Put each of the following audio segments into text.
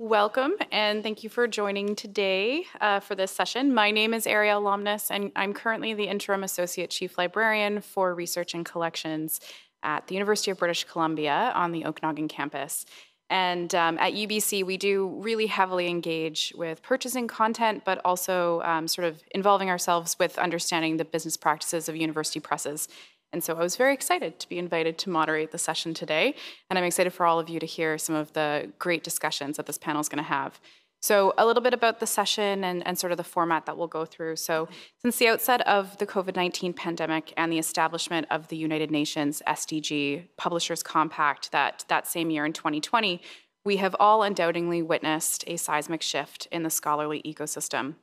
Welcome, and thank you for joining today for this session. My name is Ariel Lomness, and I'm currently the Interim Associate Chief Librarian for Research and Collections at the University of British Columbia on the Okanagan campus. And at UBC, we do really heavily engage with purchasing content, but also sort of involving ourselves with understanding the business practices of university presses. And so I was very excited to be invited to moderate the session today, and I'm excited for all of you to hear some of the great discussions that this panel is going to have. So a little bit about the session and sort of the format that we'll go through. So since the outset of the COVID-19 pandemic and the establishment of the United Nations SDG Publishers Compact that same year in 2020, we have all undoubtedly witnessed a seismic shift in the scholarly ecosystem.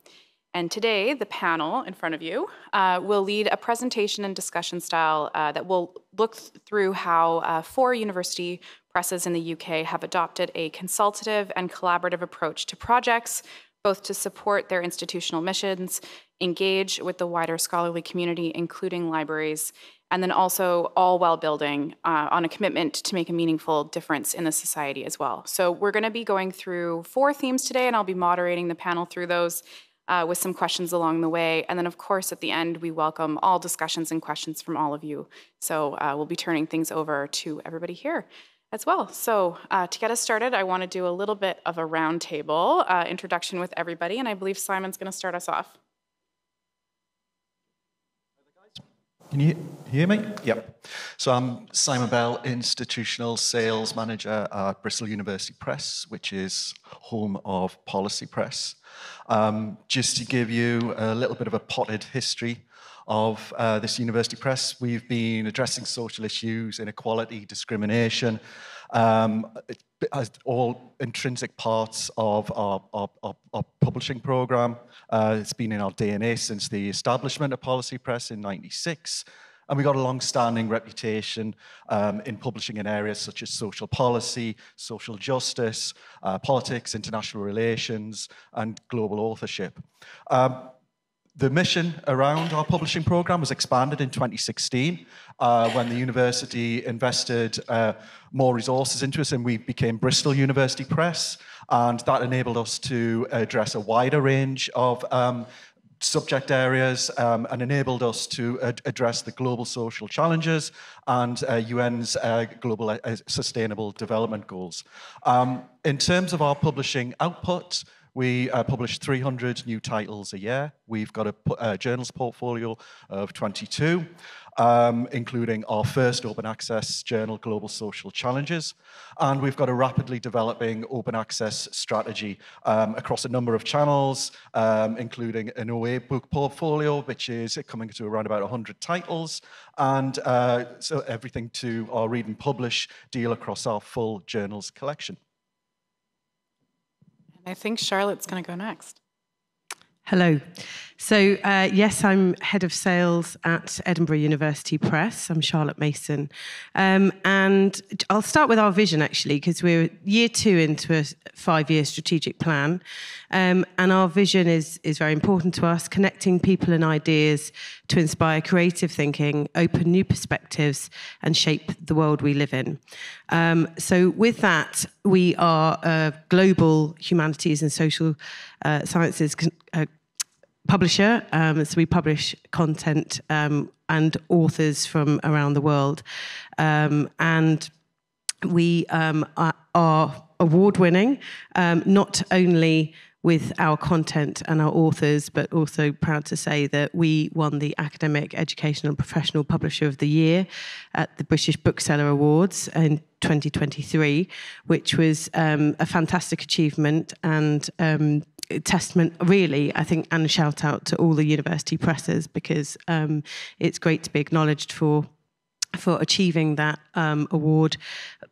And today, the panel in front of you will lead a presentation and discussion style that will look through how 4 university presses in the UK have adopted a consultative and collaborative approach to projects, both to support their institutional missions, engage with the wider scholarly community, including libraries, and then also all while building on a commitment to make a meaningful difference in the society as well. So we're going to be going through 4 themes today, and I'll be moderating the panel through those. With some questions along the way. And then, of course, at the end, we welcome all discussions and questions from all of you. So we'll be turning things over to everybody here as well. So to get us started, I want to do a little bit of a roundtable introduction with everybody. And I believe Simon's going to start us off. Can you hear me? Yep. So I'm Simon Bell, Institutional Sales Manager at Bristol University Press, which is home of Policy Press. Just to give you a little bit of a potted history of this university press, we've been addressing social issues, inequality, discrimination, as all intrinsic parts of our publishing program. It's been in our DNA since the establishment of Policy Press in '96. And we've got a long-standing reputation in publishing in areas such as social policy, social justice, politics, international relations, and global authorship. The mission around our publishing program was expanded in 2016 when the university invested more resources into us, and we became Bristol University Press, and that enabled us to address a wider range of subject areas and enabled us to address the global social challenges and UN's global sustainable development goals. In terms of our publishing output, we publish 300 new titles a year. We've got a journals portfolio of 22, including our first open access journal, Global Social Challenges. And we've got a rapidly developing open access strategy across a number of channels, including an OA book portfolio, which is coming to around about 100 titles, and so everything to our read and publish deal across our full journals collection. I think Charlotte's going to go next. Hello. So, yes, I'm Head of Sales at Edinburgh University Press. I'm Charlotte Mason. And I'll start with our vision, actually, because we're year 2 into a 5-year strategic plan. And our vision is very important to us, connecting people and ideas to inspire creative thinking, open new perspectives, and shape the world we live in. So with that, we are a global humanities and social sciences publisher, so we publish content and authors from around the world. And we are award-winning, not only with our content and our authors, but also proud to say that we won the Academic, Educational and Professional Publisher of the Year at the British Bookseller Awards in 2023, which was a fantastic achievement and testament, really, I think, and a shout out to all the university presses, because it's great to be acknowledged for achieving that award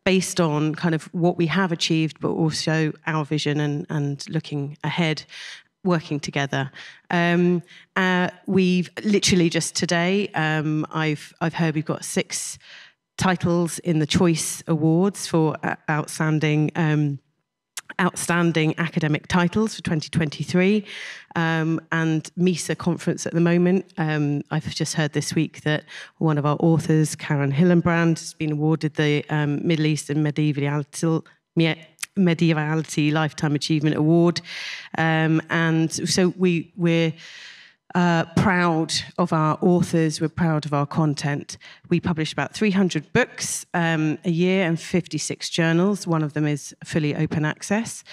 based on kind of what we have achieved, but also our vision and looking ahead, working together. We've literally just today, I've heard we've got 6 titles in the Choice Awards for outstanding academic titles for 2023, and MISA conference at the moment. I've just heard this week that one of our authors, Karen Hillenbrand, has been awarded the Middle East and Medieval Mediality Lifetime Achievement Award. And so we're proud of our authors, we're proud of our content. We publish about 300 books a year and 56 journals. One of them is fully open access.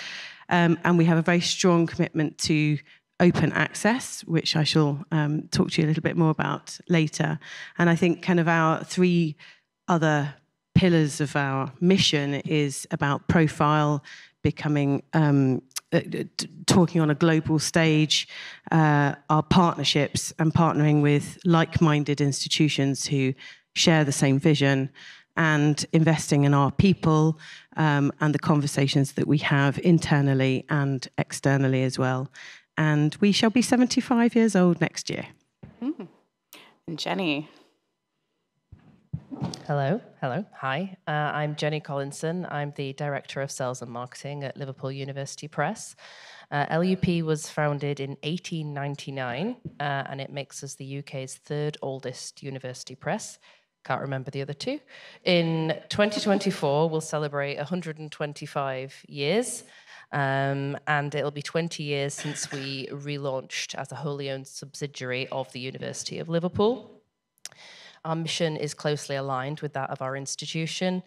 And we have a very strong commitment to open access, which I shall talk to you a little bit more about later. And I think kind of our three other pillars of our mission is about profile, becoming talking on a global stage, our partnerships and partnering with like-minded institutions who share the same vision, and investing in our people and the conversations that we have internally and externally as well. And we shall be 75 years old next year. And Jenny. Hello. Hi, I'm Jenny Collinson. I'm the Director of Sales and Marketing at Liverpool University Press. LUP was founded in 1899, and it makes us the UK's third oldest university press. Can't remember the other two. In 2024, we'll celebrate 125 years, and it'll be 20 years since we relaunched as a wholly owned subsidiary of the University of Liverpool. Our mission is closely aligned with that of our institution.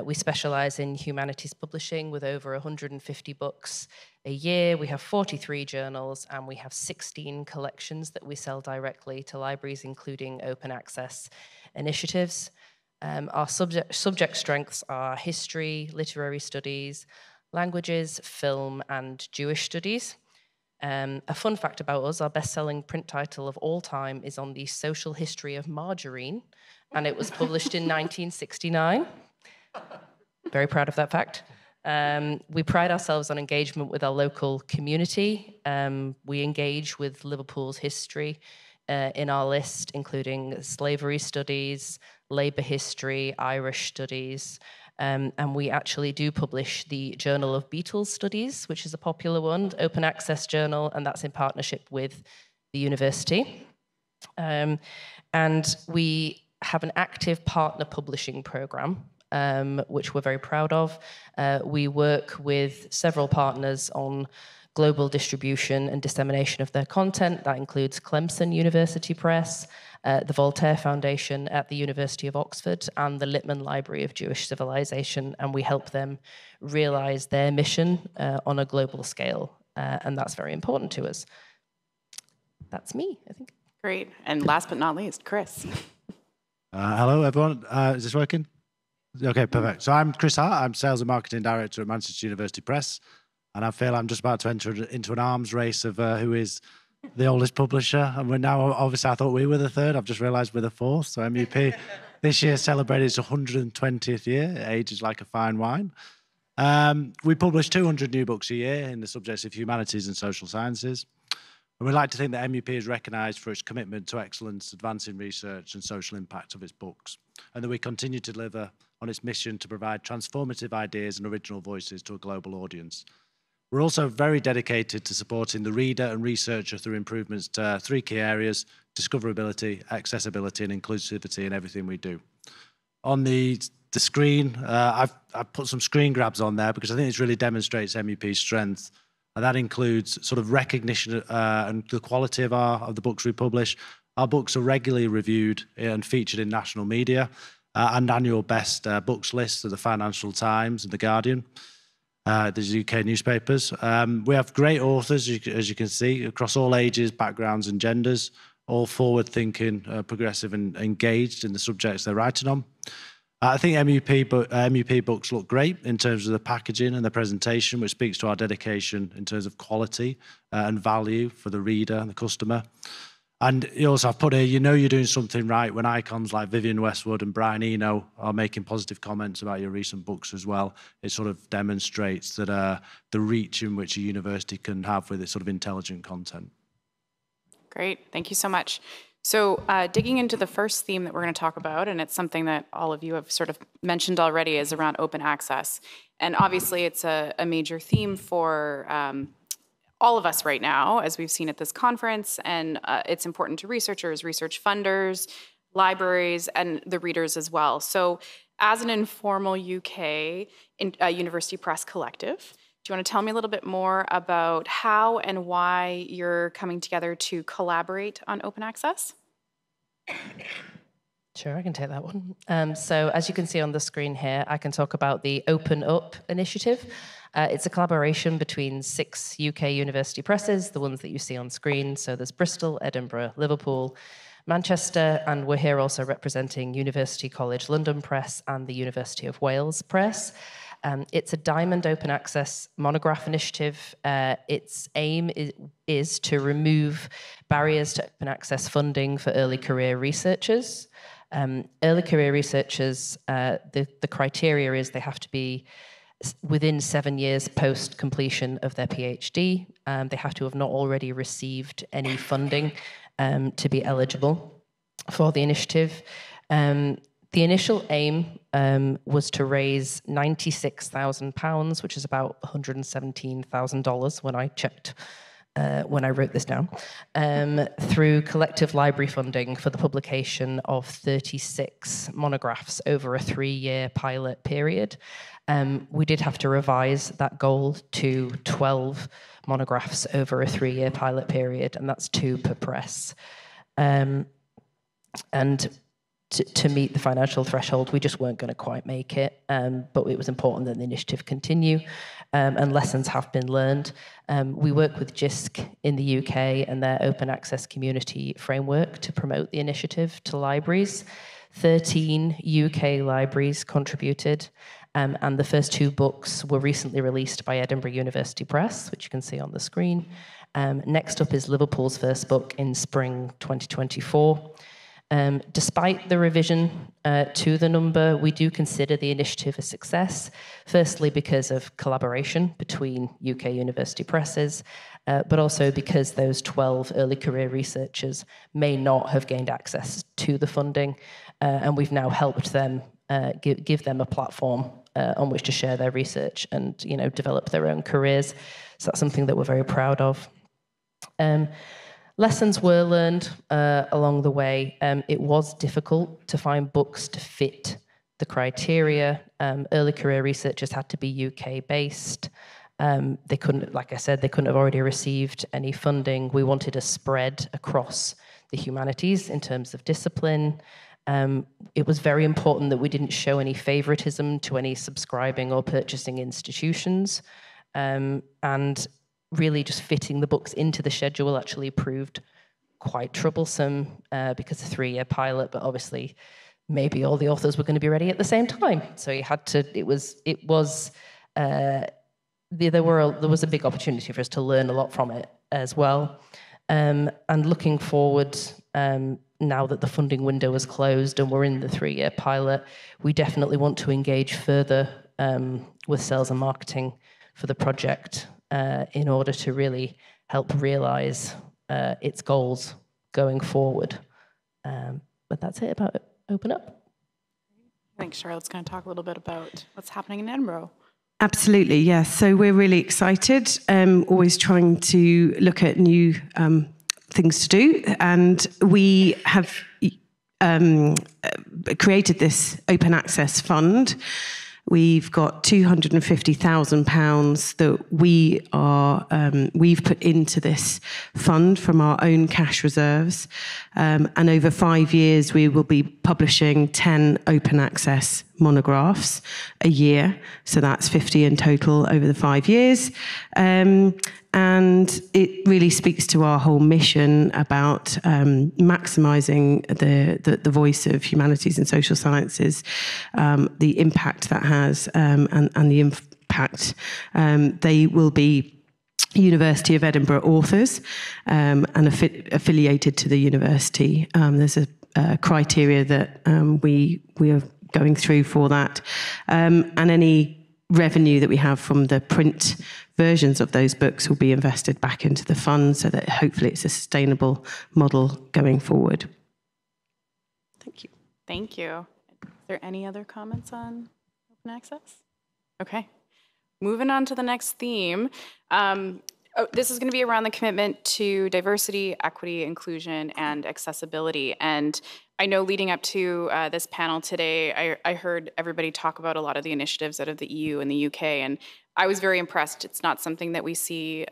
We specialise in humanities publishing with over 150 books a year. We have 43 journals, and we have 16 collections that we sell directly to libraries, including open access initiatives. Our subject strengths are history, literary studies, languages, film, and Jewish studies. A fun fact about us, our best-selling print title of all time is On the Social History of Margarine, and it was published in 1969. Very proud of that fact. We pride ourselves on engagement with our local community. We engage with Liverpool's history in our list, including slavery studies, labour history, Irish studies, and we actually do publish the Journal of Beatles Studies, which is a popular one, open access journal, and that's in partnership with the university. And we have an active partner publishing programme, which we're very proud of. We work with several partners on global distribution and dissemination of their content. That includes Clemson University Press, the Voltaire Foundation at the University of Oxford, and the Littman Library of Jewish Civilization, and we help them realise their mission on a global scale, and that's very important to us. That's me, I think. Great. And last but not least, Chris. Hello, everyone. Is this working? Okay, perfect. So I'm Chris Hart. I'm Sales and Marketing Director at Manchester University Press, and I feel I'm just about to enter into an arms race of who is the oldest publisher, and we're now, obviously I thought we were the third, I've just realised we're the fourth, so MUP this year celebrated its 120th year. It ages like a fine wine. We publish 200 new books a year in the subjects of humanities and social sciences, and we'd like to think that MUP is recognised for its commitment to excellence, advancing research and social impact of its books, and that we continue to deliver on its mission to provide transformative ideas and original voices to a global audience. We're also very dedicated to supporting the reader and researcher through improvements to three key areas: discoverability, accessibility, and inclusivity in everything we do. On the screen, I've put some screen grabs on there because I think it really demonstrates MUP's strength, and that includes sort of recognition and the quality of the books we publish. Our books are regularly reviewed and featured in national media and annual best books lists of the Financial Times and The Guardian. The UK newspapers. We have great authors, as you can see, across all ages, backgrounds and genders, all forward-thinking, progressive and engaged in the subjects they're writing on. I think MUP books look great in terms of the packaging and the presentation, which speaks to our dedication in terms of quality and value for the reader and the customer. And you also have put here, you know you're doing something right when icons like Vivienne Westwood and Brian Eno are making positive comments about your recent books as well. It sort of demonstrates that the reach in which a university can have with its sort of intelligent content. Great, thank you so much. So digging into the first theme that we're going to talk about, and it's something that all of you have sort of mentioned already, is around open access. And obviously it's a major theme for all of us right now, as we've seen at this conference, and it's important to researchers, research funders, libraries, and the readers as well. So as an informal UK university press collective, do you want to tell me a little bit more about how and why you're coming together to collaborate on open access? Sure, I can take that one. So as you can see on the screen here, I can talk about the Open Up initiative. It's a collaboration between 6 UK university presses, the ones that you see on screen. So there's Bristol, Edinburgh, Liverpool, Manchester, and we're here also representing University College London Press and the University of Wales Press. It's a Diamond Open Access monograph initiative. Its aim is to remove barriers to open access funding for early career researchers. Early career researchers, the criteria is they have to be within 7 years post completion of their PhD. They have to have not already received any funding to be eligible for the initiative. The initial aim was to raise £96,000, which is about $117,000 when I checked, when I wrote this down, through collective library funding for the publication of 36 monographs over a 3-year pilot period. We did have to revise that goal to 12 monographs over a 3-year pilot period, and that's 2 per press. And to meet the financial threshold, we just weren't going to quite make it, but it was important that the initiative continue, and lessons have been learned. We work with JISC in the UK and their open access community framework to promote the initiative to libraries. 13 UK libraries contributed, and the first 2 books were recently released by Edinburgh University Press, which you can see on the screen. Next up is Liverpool's first book in spring 2024. Despite the revision to the number, we do consider the initiative a success, firstly because of collaboration between UK university presses, but also because those 12 early career researchers may not have gained access to the funding, and we've now helped them give them a platform on which to share their research and develop their own careers. So that's something that we're very proud of. Lessons were learned along the way. It was difficult to find books to fit the criteria. Early career researchers had to be UK-based. They couldn't, like I said, they couldn't have already received any funding. We wanted a spread across the humanities in terms of discipline. It was very important that we didn't show any favoritism to any subscribing or purchasing institutions. And really just fitting the books into the schedule actually proved quite troublesome because of a 3-year pilot, but obviously maybe all the authors were going to be ready at the same time. So you had to, there was a big opportunity for us to learn a lot from it as well. And looking forward, now that the funding window is closed and we're in the 3-year pilot, we definitely want to engage further with sales and marketing for the project in order to really help realize its goals going forward. But that's it about Open Up. I think Charlotte's going to talk a little bit about what's happening in Edinburgh. Absolutely, yes. So we're really excited, always trying to look at new things to do. And we have created this open access fund. We've got £250,000 that we've put into this fund from our own cash reserves. And over 5 years, we will be publishing 10 open access monographs a year. So that's 50 in total over the 5 years. And it really speaks to our whole mission about maximising the voice of humanities and social sciences, the impact that has, and the impact. They will be University of Edinburgh authors and affiliated to the university. There's a criteria that we are going through for that, and any revenue that we have from the print versions of those books will be invested back into the fund so that hopefully it's a sustainable model going forward. Thank you. Thank you. Is there any other comments on open access? Okay. Moving on to the next theme. Oh, this is going to be around the commitment to diversity, equity, inclusion, and accessibility. And I know leading up to this panel today, I heard everybody talk about a lot of the initiatives out of the EU and the UK, and I was very impressed. It's not something that we see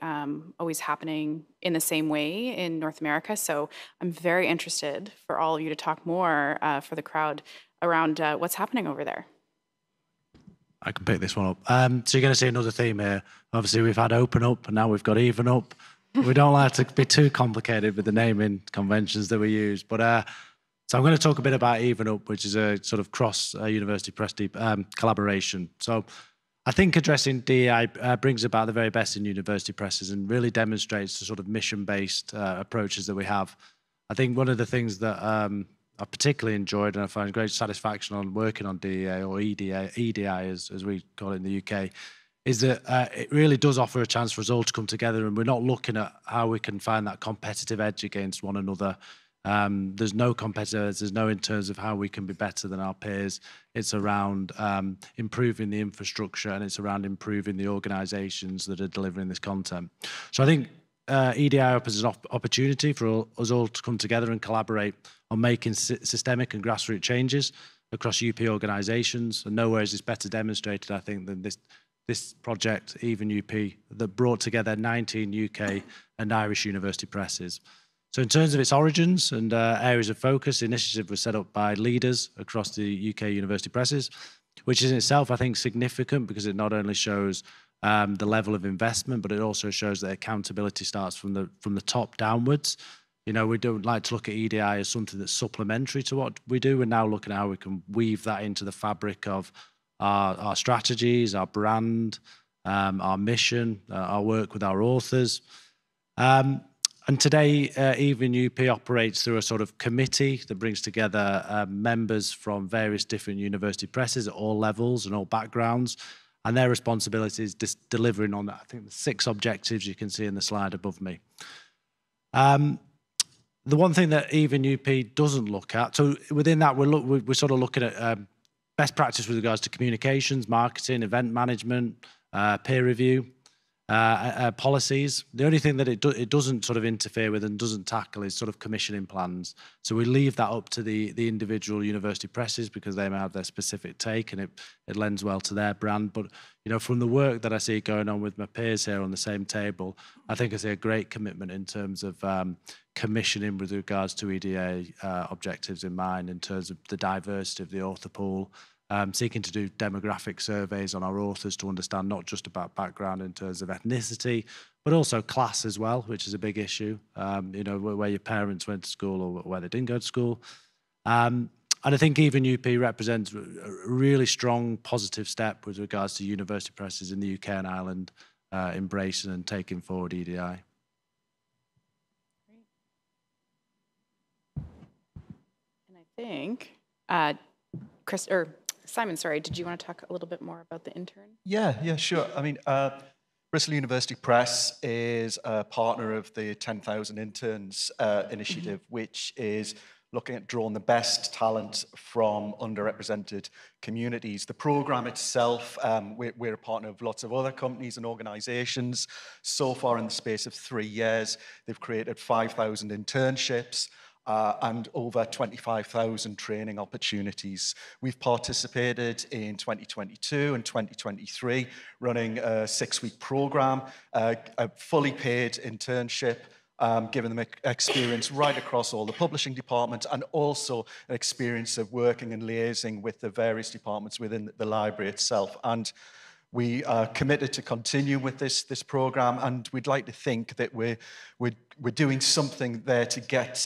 always happening in the same way in North America. So I'm very interested for all of you to talk more for the crowd around what's happening over there. I can pick this one up. So you're going to see another theme here. Obviously, we've had open up, and now we've got even up. We don't like to be too complicated with the naming conventions that we use. But so I'm going to talk a bit about even up, which is a sort of cross-university press collaboration. So I think addressing DEI brings about the very best in university presses and really demonstrates the sort of mission-based approaches that we have. I think one of the things that I particularly enjoyed and I find great satisfaction on working on DEI or EDI as we call it in the UK, is that it really does offer a chance for us all to come together, and we're not looking at how we can find that competitive edge against one another. There's no competitors, there's no in terms of how we can be better than our peers. It's around improving the infrastructure, and it's around improving the organisations that are delivering this content. So I think EDI offers an opportunity for us all to come together and collaborate on making systemic and grassroots changes across UP organisations. And nowhere is this better demonstrated, I think, than this project, Even UP, that brought together 19 UK and Irish university presses. So in terms of its origins and areas of focus, the initiative was set up by leaders across the UK university presses, which is in itself, I think, significant because it not only shows the level of investment, but it also shows that accountability starts from the top downwards. You know, we don't like to look at EDI as something that's supplementary to what we do. We're now looking at how we can weave that into the fabric of our strategies, our brand, our mission, our work with our authors. And today, Even UP operates through a sort of committee that brings together members from various different university presses at all levels and all backgrounds. And their responsibility is delivering on, I think, the 6 objectives you can see in the slide above me. The one thing that Even UP doesn't look at, so within that, we're sort of looking at best practice with regards to communications, marketing, event management, peer review, policies. The only thing that it doesn't sort of interfere with and doesn't tackle is sort of commissioning plans. So we leave that up to the individual university presses because they may have their specific take and it lends well to their brand. But, you know, from the work that I see going on with my peers here on the same table, I think I see a great commitment in terms of commissioning with regards to EDA objectives in mind, in terms of the diversity of the author pool, seeking to do demographic surveys on our authors to understand not just about background in terms of ethnicity, but also class as well, which is a big issue, you know, where your parents went to school or where they didn't go to school. And I think Even UP represents a really strong positive step with regards to university presses in the UK and Ireland embracing and taking forward EDI. And I think, Simon, sorry, did you want to talk a little bit more about the intern? Yeah, sure. I mean, Bristol University Press is a partner of the 10,000 Interns initiative, which is looking at drawing the best talent from underrepresented communities. The program itself, we're a partner of lots of other companies and organizations. So far in the space of 3 years, they've created 5,000 internships, and over 25,000 training opportunities. We've participated in 2022 and 2023, running a 6-week program, a fully paid internship, giving them experience right across all the publishing departments, and also an experience of working and liaising with the various departments within the library itself. And we are committed to continue with this program, and we'd like to think that we're doing something there to get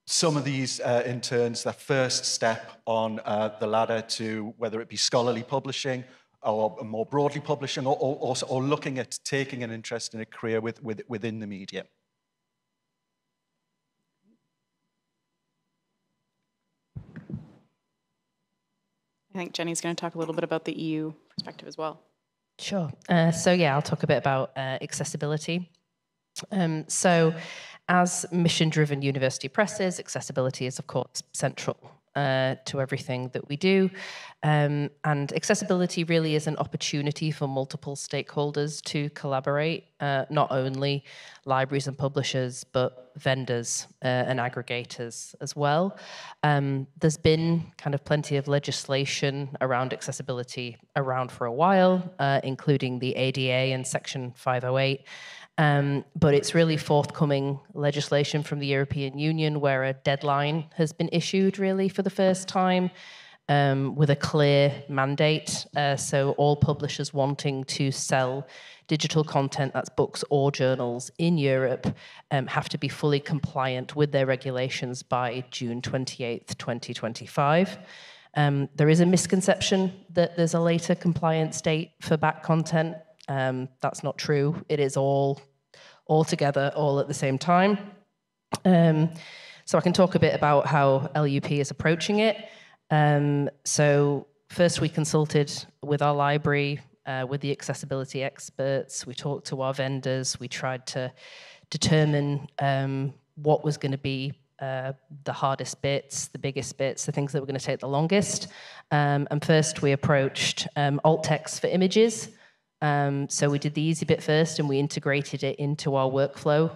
some of these interns their first step on the ladder to whether it be scholarly publishing or more broadly publishing, or looking at taking an interest in a career within the media. I think Jenny's going to talk a little bit about the EU perspective as well. Sure. So yeah, I'll talk a bit about accessibility. So as mission-driven university presses, accessibility is, of course, central. to everything that we do. And accessibility really is an opportunity for multiple stakeholders to collaborate, not only libraries and publishers, but vendors and aggregators as well. There's been kind of plenty of legislation around accessibility around for a while, including the ADA and Section 508. But it's really forthcoming legislation from the European Union where a deadline has been issued really for the first time with a clear mandate. So all publishers wanting to sell digital content, that's books or journals, in Europe have to be fully compliant with their regulations by June 28th, 2025. There is a misconception that there's a later compliance date for back content. That's not true. It is all together, all at the same time. So I can talk a bit about how LUP is approaching it. So first we consulted with our library, with the accessibility experts. We talked to our vendors. We tried to determine what was going to be the hardest bits, the biggest bits, the things that were going to take the longest. And first we approached alt text for images. So we did the easy bit first and we integrated it into our workflow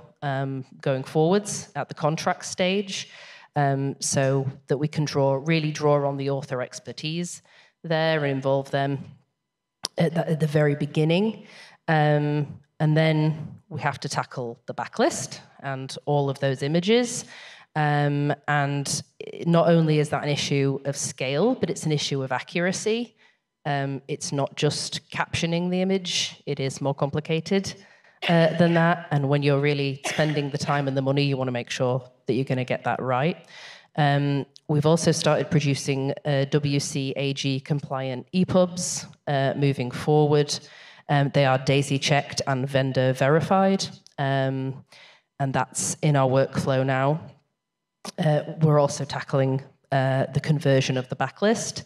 going forwards at the contract stage, so that we can really draw on the author expertise there and involve them at the very beginning. And then we have to tackle the backlist and all of those images. And not only is that an issue of scale, but it's an issue of accuracy. It's not just captioning the image, it is more complicated than that. And when you're really spending the time and the money, you want to make sure that you're going to get that right. We've also started producing WCAG compliant EPUBs moving forward. They are DAISY checked and vendor verified. And that's in our workflow now. We're also tackling the conversion of the backlist,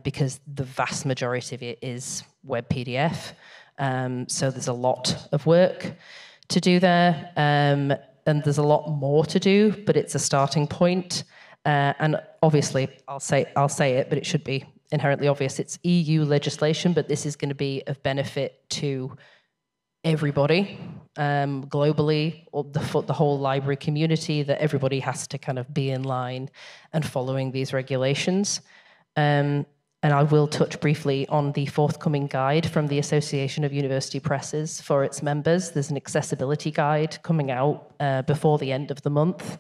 because the vast majority of it is web PDF. So there's a lot of work to do there. And there's a lot more to do, but it's a starting point. And obviously, I'll say it, but it should be inherently obvious. It's EU legislation, but this is going to be of benefit to everybody globally, or the whole library community, that everybody has to kind of be in line and following these regulations. And I will touch briefly on the forthcoming guide from the Association of University Presses for its members. There's an accessibility guide coming out before the end of the month.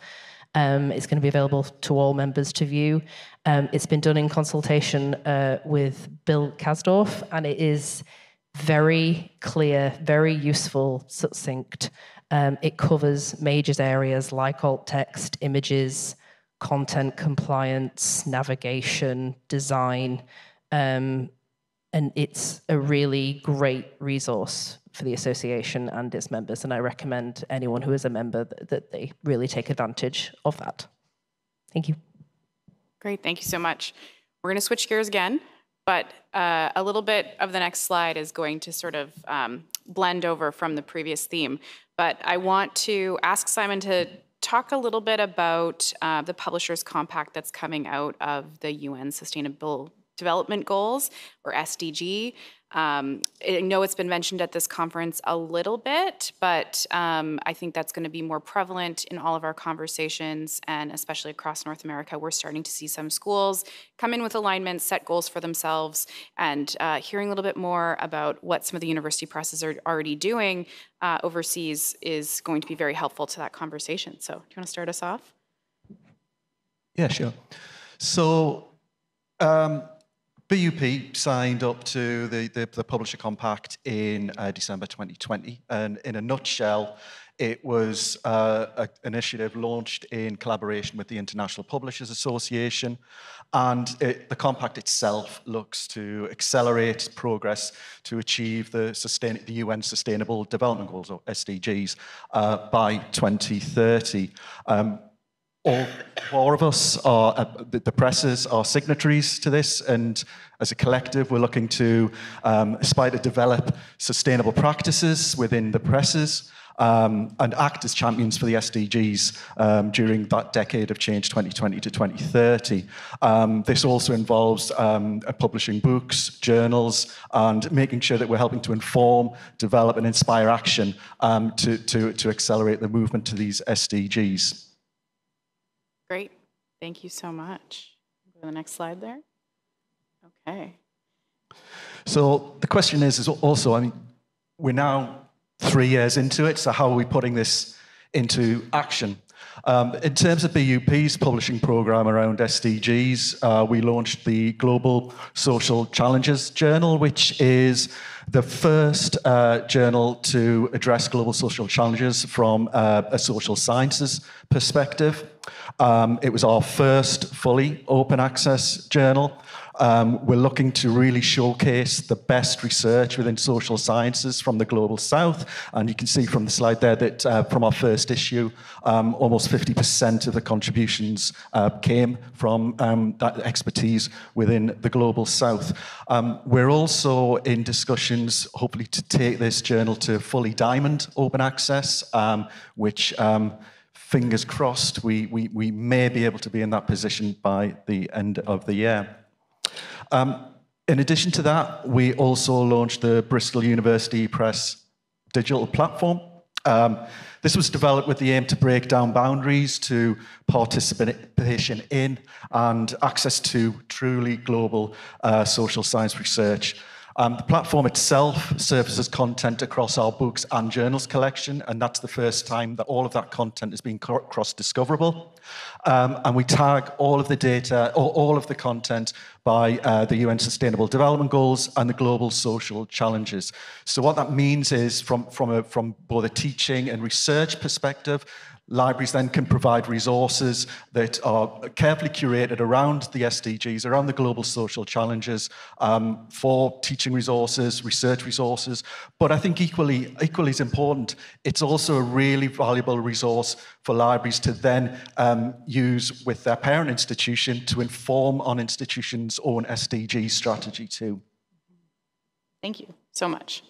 It's going to be available to all members to view. It's been done in consultation with Bill Kasdorf, and it is very clear, very useful, succinct. It covers major areas like alt text, images, content compliance, navigation, design, and it's a really great resource for the association and its members, and I recommend anyone who is a member that they really take advantage of that. Thank you. Great, thank you so much. We're going to switch gears again, but a little bit of the next slide is going to sort of blend over from the previous theme, but I want to ask Simon to talk a little bit about the Publishers Compact that's coming out of the UN Sustainable Development Goals, or SDG. I know it's been mentioned at this conference a little bit, but I think that's going to be more prevalent in all of our conversations, and especially across North America. We're starting to see some schools come in with alignments, set goals for themselves, and hearing a little bit more about what some of the university presses are already doing overseas is going to be very helpful to that conversation. So do you want to start us off? Yeah, sure. So BUP signed up to the Publisher Compact in December 2020, and in a nutshell, it was an initiative launched in collaboration with the International Publishers Association, and the compact itself looks to accelerate progress to achieve the UN Sustainable Development Goals, or SDGs, by 2030. All four of us are, the presses are signatories to this, and as a collective, we're looking to aspire to develop sustainable practices within the presses, and act as champions for the SDGs during that decade of change, 2020 to 2030. This also involves publishing books, journals, and making sure that we're helping to inform, develop, and inspire action to accelerate the movement to these SDGs. Great. Thank you so much. Go to the next slide there. Okay. So the question is also, I mean, we're now 3 years into it, so how are we putting this into action? In terms of BUP's publishing program around SDGs, we launched the Global Social Challenges Journal, which is the first journal to address global social challenges from a social sciences perspective. It was our first fully open access journal. We're looking to really showcase the best research within social sciences from the Global South. And you can see from the slide there that from our first issue, almost 50% of the contributions came from that expertise within the Global South. We're also in discussions, hopefully, to take this journal to fully diamond open access, which fingers crossed, we may be able to be in that position by the end of the year. In addition to that, we also launched the Bristol University Press digital platform. This was developed with the aim to break down boundaries to participation in and access to truly global social science research. The platform itself surfaces content across our books and journals collection, and that's the first time that all of that content has been cross-discoverable. And we tag all of the data, or all of the content, by the UN Sustainable Development Goals and the global social challenges. So what that means is, from both a teaching and research perspective, libraries then can provide resources that are carefully curated around the SDGs, around the global social challenges, for teaching resources, research resources. But I think equally as important, it's also a really valuable resource for libraries to then use with their parent institution to inform on institutions' own SDG strategy too. Thank you so much.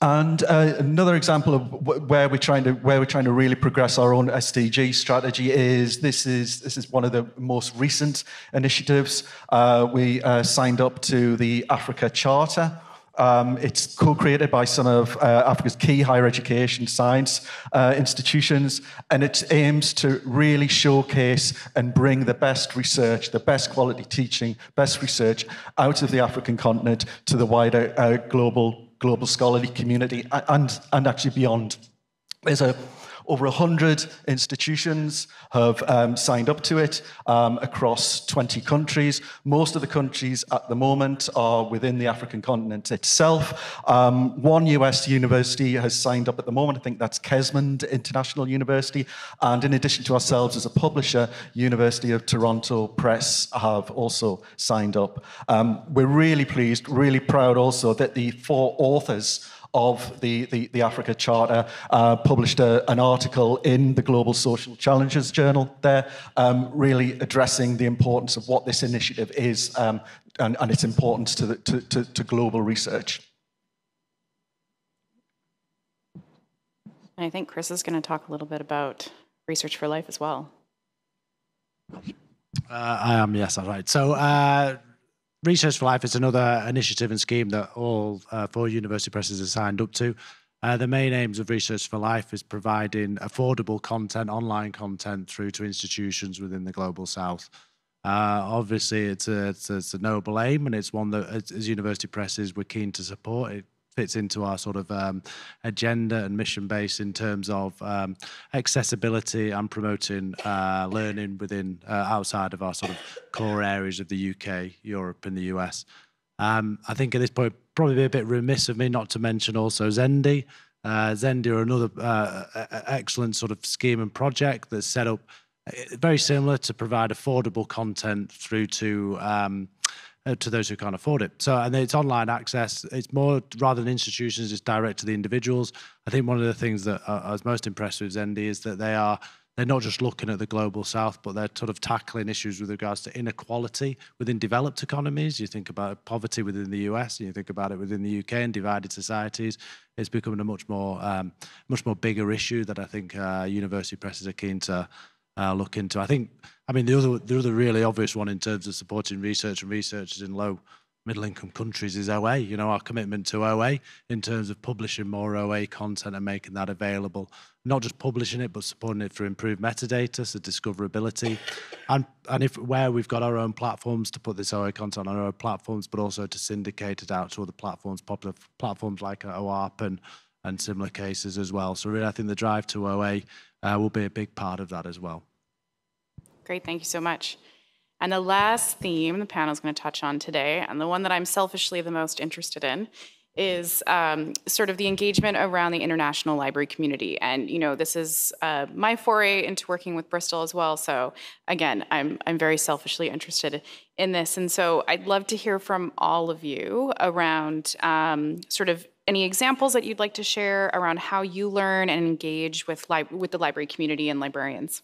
And another example of where we're trying to really progress our own SDG strategy is this is one of the most recent initiatives. We signed up to the Africa Charter. It's co-created by some of Africa's key higher education science institutions, and it aims to really showcase and bring the best research, the best quality teaching, best research out of the African continent to the wider global scholarly community and actually beyond. There's over 100 institutions have signed up to it across 20 countries. Most of the countries at the moment are within the African continent itself. One US university has signed up at the moment. I think that's Kesmond International University. And in addition to ourselves as a publisher, University of Toronto Press have also signed up. We're really pleased, really proud also that the 4 authors of the Africa Charter published an article in the Global Social Challenges Journal there, really addressing the importance of what this initiative is and its importance to global research. And I think Chris is going to talk a little bit about Research for Life as well. I am, yes, that's right. So Research for Life is another initiative and scheme that all 4 university presses are signed up to. The main aims of Research for Life is providing affordable content, online content, through to institutions within the Global South. Obviously, it's a noble aim, and it's one that, as university presses, we're keen to support. It fits into our sort of agenda and mission base in terms of accessibility and promoting learning within outside of our sort of core areas of the UK, Europe and the US. I think at this point, probably be a bit remiss of me not to mention also Zendi. Zendi are another excellent sort of scheme and project that's set up very similar to provide affordable content through to those who can't afford it. So, and it's online access. It's more, rather than institutions, it's direct to the individuals. I think one of the things that I was most impressed with Zendi is that they are they're not just looking at the global south, but they're sort of tackling issues with regards to inequality within developed economies. You think about poverty within the US, and you think about it within the UK and divided societies. It's becoming a much more bigger issue that I think university presses are keen to look into. I mean, the other really obvious one in terms of supporting research and researchers in low middle income countries is OA. You know, our commitment to OA in terms of publishing more OA content and making that available, not just publishing it, but supporting it through improved metadata, so discoverability, and where we've got our own platforms to put this OA content on our own platforms, but also to syndicate it out to other platforms, popular platforms like OARP and similar cases as well. So really, I think the drive to OA will be a big part of that as well. Great, thank you so much. And the last theme the panel is going to touch on today, and the one that I'm selfishly the most interested in, is sort of the engagement around the international library community. And, you know, this is my foray into working with Bristol as well. So again, I'm very selfishly interested in this. And so I'd love to hear from all of you around sort of any examples that you'd like to share around how you learn and engage with the library community and librarians.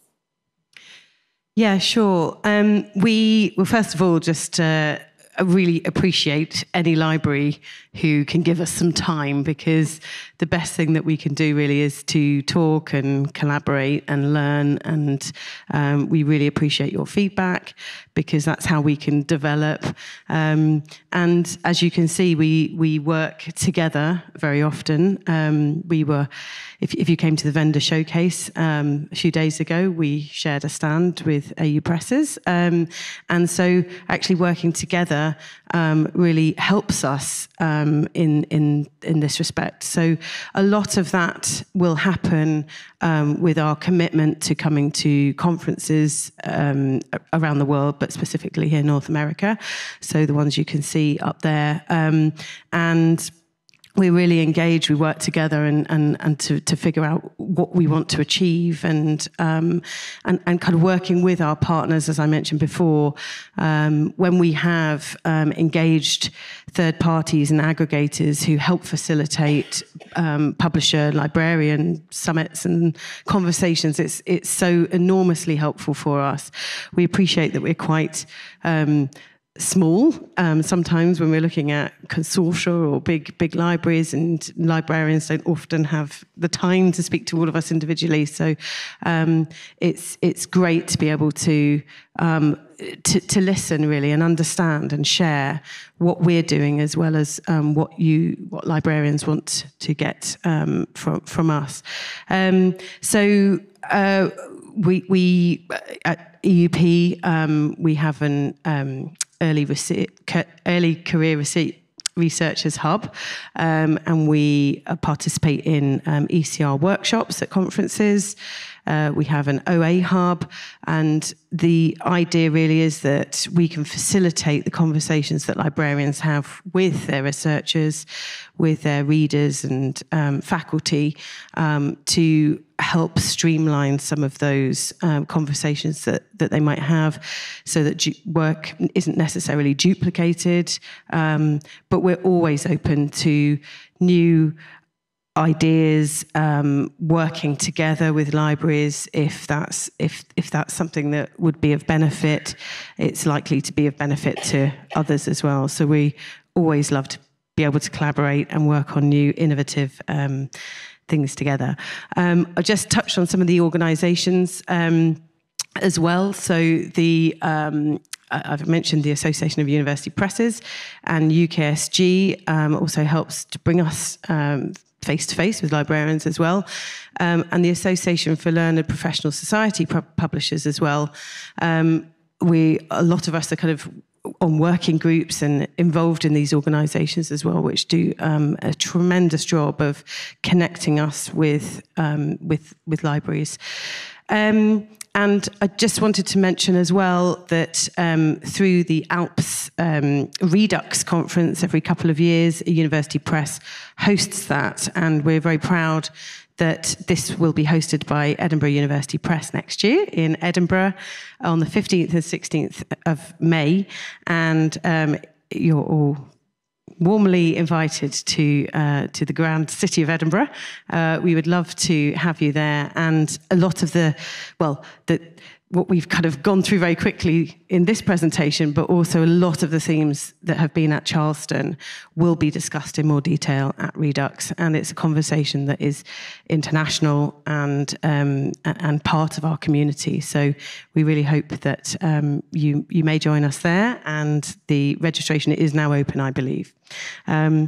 Yeah, sure. Well, first of all, just I really appreciate any library who can give us some time, because the best thing that we can do really is to talk and collaborate and learn, and we really appreciate your feedback, because that's how we can develop. And as you can see, we work together very often. If you came to the vendor showcase a few days ago, we shared a stand with AU Presses. And so actually working together really helps us in this respect. So a lot of that will happen with our commitment to coming to conferences around the world, but specifically here in North America. So the ones you can see up there. And we really engage, we work together and to figure out what we want to achieve, and kind of working with our partners, as I mentioned before, when we have engaged third parties and aggregators who help facilitate publisher, librarian summits and conversations, it's so enormously helpful for us. We appreciate that we're quite small sometimes when we're looking at consortia or big libraries, and librarians don't often have the time to speak to all of us individually. So it's great to be able to listen really and understand and share what we're doing, as well as what librarians want to get from us. So we at EUP we have an early career researchers hub, and we participate in ECR workshops at conferences. We have an OA hub, and the idea really is that we can facilitate the conversations that librarians have with their researchers, with their readers and faculty, to help streamline some of those conversations that they might have, so that work isn't necessarily duplicated. But we're always open to new ideas, working together with libraries. If that's something that would be of benefit, it's likely to be of benefit to others as well. So we always love to be able to collaborate and work on new innovative things together. I just touched on some of the organisations as well. So I've mentioned the Association of University Presses, and UKSG also helps to bring us face-to-face with librarians as well, and the Association for Learned Professional Society Publishers as well. A lot of us are kind of on working groups and involved in these organisations as well, which do a tremendous job of connecting us with libraries. And I just wanted to mention as well that through the ALPS Redux conference every couple of years, a university press hosts that, and we're very proud that this will be hosted by Edinburgh University Press next year in Edinburgh on the 15th and 16th of May. And you're all warmly invited to the grand city of Edinburgh. We would love to have you there, and a lot of what we've kind of gone through very quickly in this presentation, but also a lot of the themes that have been at Charleston will be discussed in more detail at Redux, and it's a conversation that is international and part of our community. So we really hope that you may join us there, and the registration is now open, I believe. I'm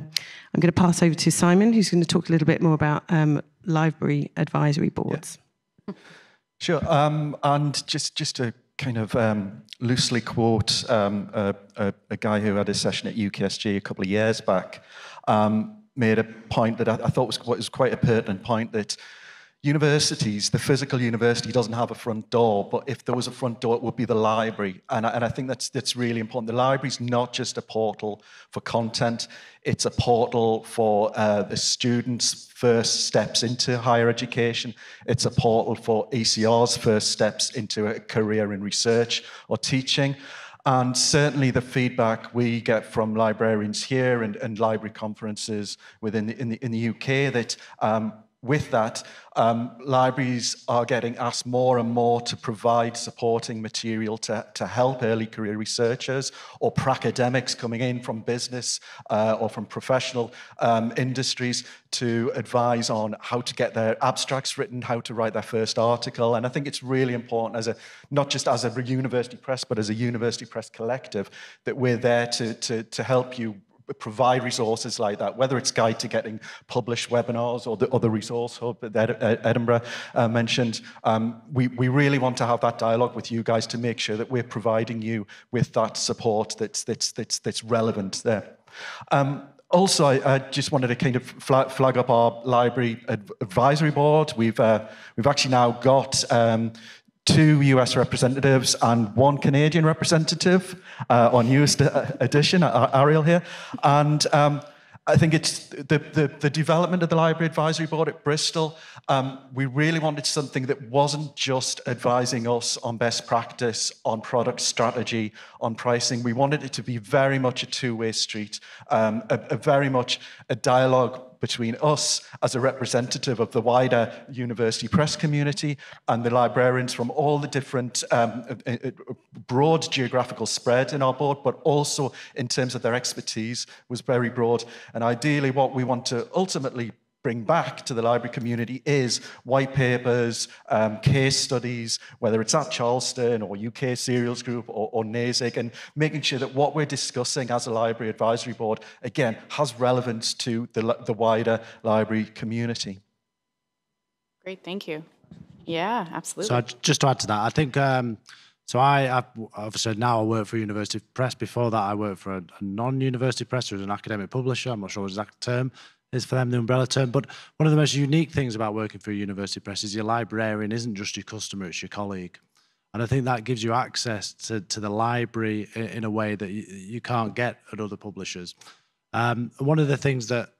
going to pass over to Simon, who's going to talk a little bit more about library advisory boards. Yeah. Sure, and just to kind of loosely quote a guy who had a session at UKSG a couple of years back, made a point that I thought was quite a pertinent point, that universities, the physical university doesn't have a front door, but if there was a front door, it would be the library. And I think that's really important. The library's not just a portal for content, it's a portal for the students' first steps into higher education. It's a portal for ECR's first steps into a career in research or teaching. And certainly the feedback we get from librarians here and library conferences within in the UK, that with that, libraries are getting asked more and more to provide supporting material to help early career researchers or academics coming in from business or from professional industries to advise on how to get their abstracts written, how to write their first article. And I think it's really important, not just as a university press, but as a university press collective, that we're there to help you provide resources like that, whether it's Guide to Getting Published webinars or the resource hub that Edinburgh mentioned. We really want to have that dialogue with you guys to make sure that we're providing you with that support that's relevant there. Also, I just wanted to kind of flag up our library advisory board. We've actually now got 2 US representatives and 1 Canadian representative, our newest addition, Ariel here. And I think it's the development of the Library Advisory Board at Bristol. We really wanted something that wasn't just advising us on best practice, on product strategy, on pricing. We wanted it to be very much a two-way street, very much a dialogue between us as a representative of the wider university press community and the librarians from all the different broad geographical spread in our board, but also in terms of their expertise was very broad. And ideally what we want to ultimately bring back to the library community is white papers, case studies, whether it's at Charleston or UK Serials Group or NASIG, and making sure that what we're discussing as a library advisory board, again, has relevance to the wider library community. Great, thank you. Yeah, absolutely. So just to add to that, I think, so I obviously now I work for a university press. Before that, I worked for a non-university press, as an academic publisher. I'm not sure what the exact term is for them, the umbrella term. But one of the most unique things about working for a university press is your librarian isn't just your customer, it's your colleague. And I think that gives you access to the library in a way that you can't get at other publishers. One of the things that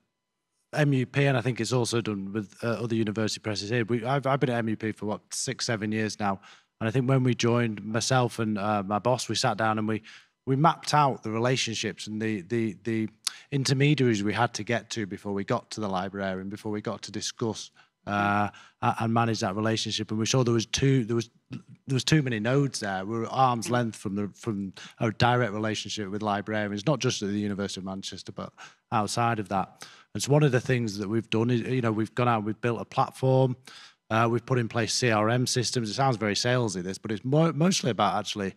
MUP, and I think it's also done with other university presses here, I've been at MUP for, what, 6, 7 years now. And I think when we joined, myself and my boss, we sat down and we mapped out the relationships and the intermediaries we had to get to before we got to the librarian, before we got to discuss and manage that relationship. And we saw there was too many nodes there. We were at arm's length from a direct relationship with librarians, not just at the University of Manchester, but outside of that. And so one of the things that we've done is, we've gone out, we've built a platform, we've put in place CRM systems. It sounds very salesy, this, but it's mostly about actually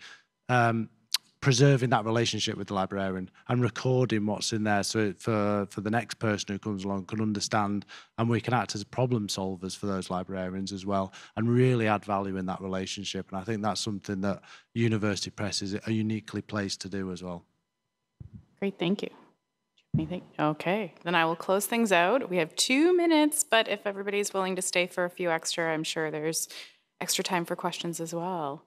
preserving that relationship with the librarian and recording what's in there, so for the next person who comes along can understand, and we can act as problem solvers for those librarians as well and really add value in that relationship. And I think that's something that university press is uniquely placed to do as well. Great, thank you. Anything? Okay, then I will close things out. We have 2 minutes, but if everybody's willing to stay for a few extra, I'm sure there's extra time for questions as well.